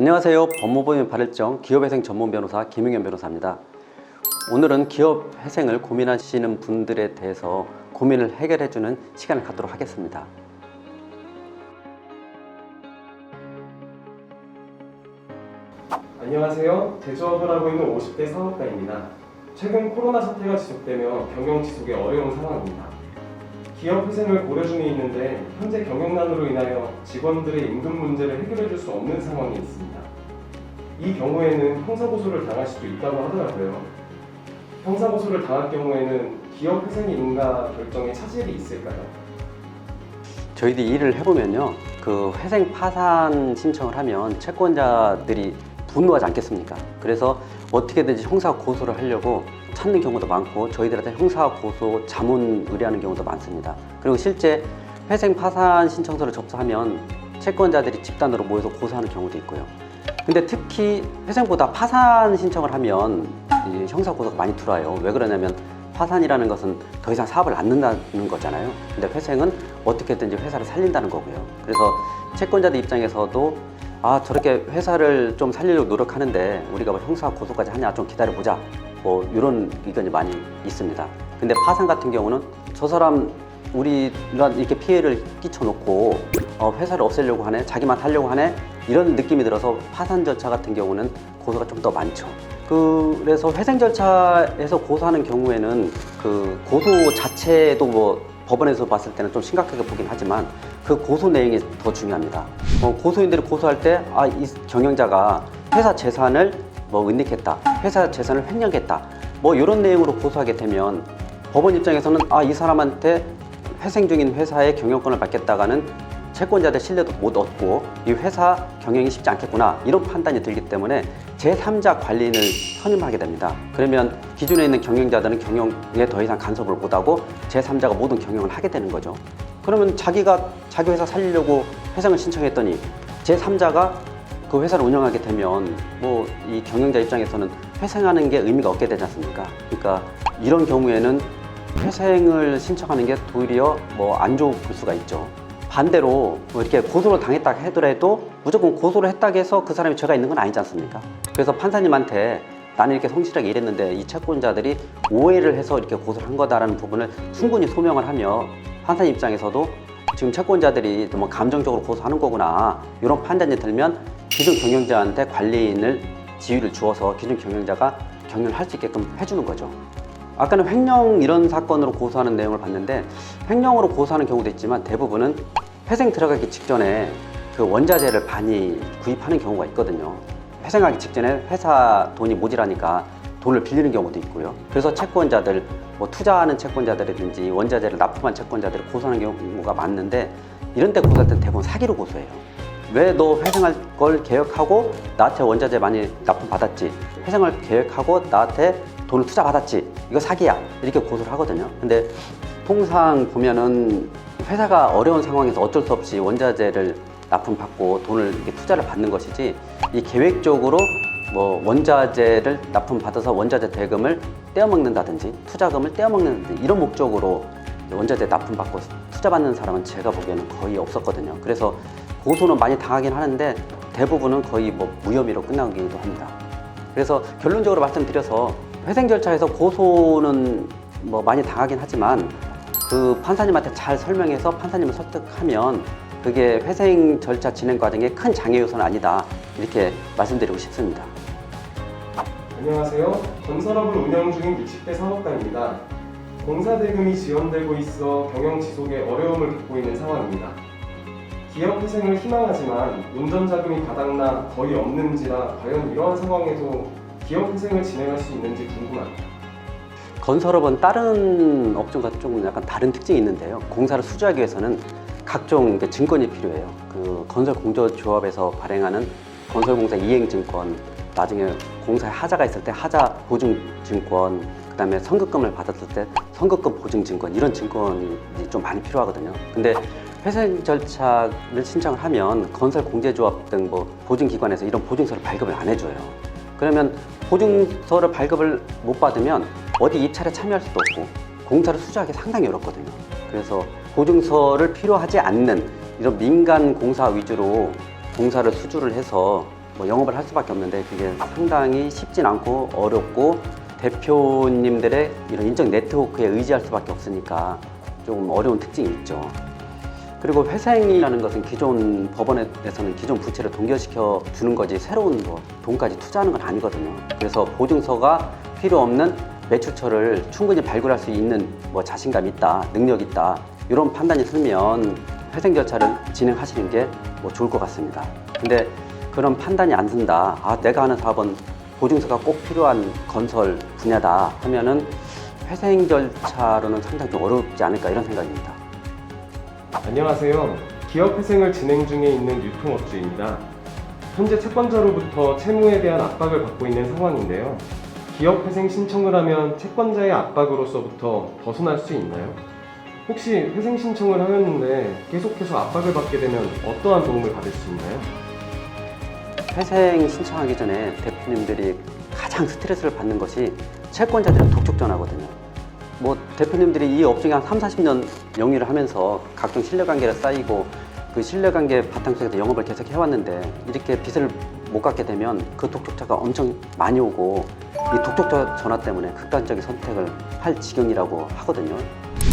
안녕하세요. 법무법인 발일정 기업회생 전문 변호사 김용현 변호사입니다. 오늘은 기업회생을 고민하시는 분들에 대해서 고민을 해결해주는 시간을 갖도록 하겠습니다. 안녕하세요. 제조업을 하고 있는 50대 사업가입니다. 최근 코로나 사태가 지속되며 경영 지속에 어려운 상황입니다. 기업 회생을 고려 중에 있는데 현재 경영난으로 인하여 직원들의 임금 문제를 해결해 줄 수 없는 상황이 있습니다. 이 경우에는 형사고소를 당할 수도 있다고 하더라고요. 형사고소를 당할 경우에는 기업 회생이 인가 결정에 차질이 있을까요? 저희들이 일을 해보면요, 그 회생 파산 신청을 하면 채권자들이 분노하지 않겠습니까? 그래서 어떻게든지 형사 고소를 하려고 찾는 경우도 많고 저희들한테 형사 고소 자문 의뢰하는 경우도 많습니다. 그리고 실제 회생 파산 신청서를 접수하면 채권자들이 집단으로 모여서 고소하는 경우도 있고요. 근데 특히 회생보다 파산 신청을 하면 이 형사 고소가 많이 들어와요. 왜 그러냐면 파산이라는 것은 더 이상 사업을 안 는다는 거잖아요. 근데 회생은 어떻게든지 회사를 살린다는 거고요. 그래서 채권자들 입장에서도 저렇게 회사를 좀 살리려고 노력하는데 우리가 뭐 형사 고소까지 하냐, 좀 기다려보자, 뭐 이런 의견이 많이 있습니다. 근데 파산 같은 경우는 저 사람 우리가 이렇게 피해를 끼쳐놓고 회사를 없애려고 하네, 자기만 하려고 하네, 이런 느낌이 들어서 파산 절차 같은 경우는 고소가 좀 더 많죠. 그래서 회생 절차에서 고소하는 경우에는 그 고소 자체도 뭐 법원에서 봤을 때는 좀 심각하게 보긴 하지만 그 고소 내용이 더 중요합니다. 고소인들이 고소할 때 이 경영자가 회사 재산을 뭐 은닉했다, 회사 재산을 횡령했다, 뭐 이런 내용으로 고소하게 되면 법원 입장에서는 이 사람한테 회생 중인 회사의 경영권을 받겠다가는 채권자들 신뢰도 못 얻고 이 회사 경영이 쉽지 않겠구나, 이런 판단이 들기 때문에 제3자 관리인을 선임하게 됩니다. 그러면 기존에 있는 경영자들은 경영에 더 이상 간섭을 못하고 제3자가 모든 경영을 하게 되는 거죠. 그러면 자기가 자기 회사 살리려고 회생을 신청했더니 제3자가 그 회사를 운영하게 되면 뭐 이 경영자 입장에서는 회생하는 게 의미가 없게 되지 않습니까? 그러니까 이런 경우에는 회생을 신청하는 게 도리어 뭐 안 좋을 수가 있죠. 반대로 뭐 이렇게 고소를 당했다 하더라도 무조건 고소를 했다고 해서 그 사람이 죄가 있는 건 아니지 않습니까? 그래서 판사님한테 나는 이렇게 성실하게 일했는데 이 채권자들이 오해를 해서 이렇게 고소를 한 거다라는 부분을 충분히 소명을 하며 판사님 입장에서도 지금 채권자들이 너무 감정적으로 고소하는 거구나, 이런 판단이 들면 기존 경영자한테 관리인을 지위를 주어서 기존 경영자가 경영을 할 수 있게끔 해주는 거죠. 아까는 횡령 이런 사건으로 고소하는 내용을 봤는데 횡령으로 고소하는 경우도 있지만 대부분은 회생 들어가기 직전에 그 원자재를 많이 구입하는 경우가 있거든요. 회생하기 직전에 회사 돈이 모자라니까 돈을 빌리는 경우도 있고요. 그래서 채권자들, 뭐 투자하는 채권자들이든지 원자재를 납품한 채권자들이 고소하는 경우가 많은데 이런 때 고소할 때는 대부분 사기로 고소해요. 왜 너 회생할 걸 계획하고 나한테 원자재 많이 납품 받았지, 회생을 계획하고 나한테 돈을 투자 받았지, 이거 사기야, 이렇게 고소를 하거든요. 근데 통상 보면은 회사가 어려운 상황에서 어쩔 수 없이 원자재를 납품받고 돈을 이렇게 투자를 받는 것이지, 이 계획적으로 뭐 원자재를 납품받아서 원자재 대금을 떼어먹는다든지 투자금을 떼어먹는다든지 이런 목적으로 원자재 납품받고 투자받는 사람은 제가 보기에는 거의 없었거든요. 그래서 고소는 많이 당하긴 하는데 대부분은 거의 뭐 무혐의로 끝나기도 합니다. 그래서 결론적으로 말씀드려서 회생 절차에서 고소는 뭐 많이 당하긴 하지만 그 판사님한테 잘 설명해서 판사님을 설득하면 그게 회생 절차 진행 과정에 큰 장애 요소는 아니다, 이렇게 말씀드리고 싶습니다. 안녕하세요. 건설업을 운영 중인 60대 사업가입니다. 공사 대금이 지연되고 있어 경영 지속에 어려움을 겪고 있는 상황입니다. 기업 회생을 희망하지만 운전 자금이 바닥나 거의 없는지라 과연 이러한 상황에도 기업 회생을 진행할 수 있는지 궁금합니다. 건설업은 다른 업종과 좀 약간 다른 특징이 있는데요. 공사를 수주하기 위해서는 각종 증권이 필요해요. 그 건설공조조합에서 발행하는 건설공사 이행증권, 나중에 공사에 하자가 있을 때 하자 보증증권, 그 다음에 선급금을 받았을 때 선급금 보증증권, 이런 증권이 좀 많이 필요하거든요. 근데 회생 절차를 신청을 하면 건설공제조합 등 뭐 보증기관에서 이런 보증서를 발급을 안 해줘요. 그러면 보증서를 발급을 못 받으면 어디 입찰에 참여할 수도 없고 공사를 수주하기 상당히 어렵거든요. 그래서 보증서를 필요하지 않는 이런 민간 공사 위주로 공사를 수주를 해서 뭐 영업을 할 수밖에 없는데 그게 상당히 쉽진 않고 어렵고 대표님들의 이런 인적 네트워크에 의지할 수밖에 없으니까 조금 어려운 특징이 있죠. 그리고 회생이라는 것은 기존 법원에서는 기존 부채를 동결시켜 주는 거지 새로운 뭐 돈까지 투자하는 건 아니거든요. 그래서 보증서가 필요 없는 매출처를 충분히 발굴할 수 있는 뭐 자신감 있다, 능력 있다 이런 판단이 서면 회생 절차를 진행하시는 게 뭐 좋을 것 같습니다. 근데 그런 판단이 안 든다. 아, 내가 하는 사업은 보증서가 꼭 필요한 건설 분야다 하면은 회생 절차로는 상당히 좀 어렵지 않을까 이런 생각입니다. 안녕하세요. 기업 회생을 진행 중에 있는 유통업주입니다. 현재 채권자로부터 채무에 대한 압박을 받고 있는 상황인데요. 기업 회생 신청을 하면 채권자의 압박으로서부터 벗어날 수 있나요? 혹시 회생 신청을 하였는데 계속해서 압박을 받게 되면 어떠한 도움을 받을 수 있나요? 회생 신청하기 전에 대표님들이 가장 스트레스를 받는 것이 채권자들의 독촉 전화거든요. 뭐 대표님들이 이 업종에 한 30-40년 영위를 하면서 각종 신뢰관계가 쌓이고 그 신뢰관계 바탕 속에서 영업을 계속 해왔는데 이렇게 빚을 못 갚게 되면 그 독촉자가 엄청 많이 오고 이 독촉자 전화 때문에 극단적인 선택을 할 지경이라고 하거든요.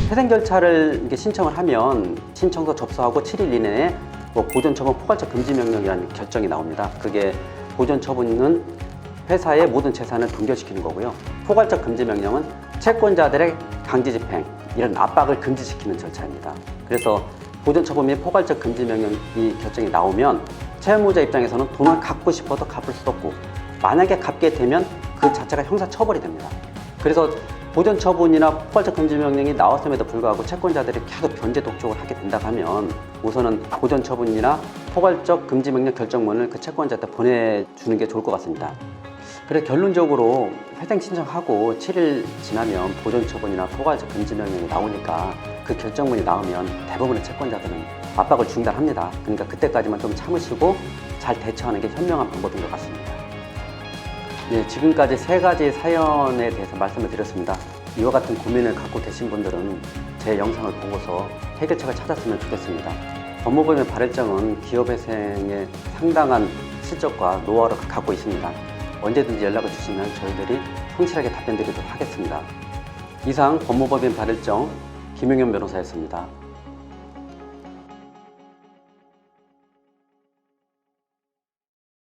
회생 절차를 이렇게 신청을 하면 신청서 접수하고 7일 이내에 뭐 보존처분 포괄적 금지 명령이라는 결정이 나옵니다. 그게 보존처분은 회사의 모든 재산을 동결시키는 거고요. 포괄적 금지 명령은 채권자들의 강제 집행, 이런 압박을 금지시키는 절차입니다. 그래서 보존처분 및 포괄적 금지 명령이 결정이 나오면 채무자 입장에서는 돈을 갚고 싶어도 갚을 수 없고 만약에 갚게 되면 그 자체가 형사처벌이 됩니다. 그래서 보존처분이나 포괄적 금지 명령이 나왔음에도 불구하고 채권자들이 계속 변제 독촉을 하게 된다고 하면 우선은 보존처분이나 포괄적 금지 명령 결정문을 그 채권자한테 보내주는 게 좋을 것 같습니다. 그래서 결론적으로 회생 신청하고 7일 지나면 보존처분이나 포괄적 금지 명령이 나오니까 그 결정문이 나오면 대부분의 채권자들은 압박을 중단합니다. 그러니까 그때까지만 좀 참으시고 잘 대처하는 게 현명한 방법인 것 같습니다. 네, 지금까지 3가지 사연에 대해서 말씀을 드렸습니다. 이와 같은 고민을 갖고 계신 분들은 제 영상을 보고서 해결책을 찾았으면 좋겠습니다. 법무법인의 발행정은 기업회생에 상당한 실적과 노하우를 갖고 있습니다. 언제든지 연락을 주시면 저희들이 성실하게 답변 드리도록 하겠습니다. 이상 법무법인 발행정 김용현 변호사였습니다.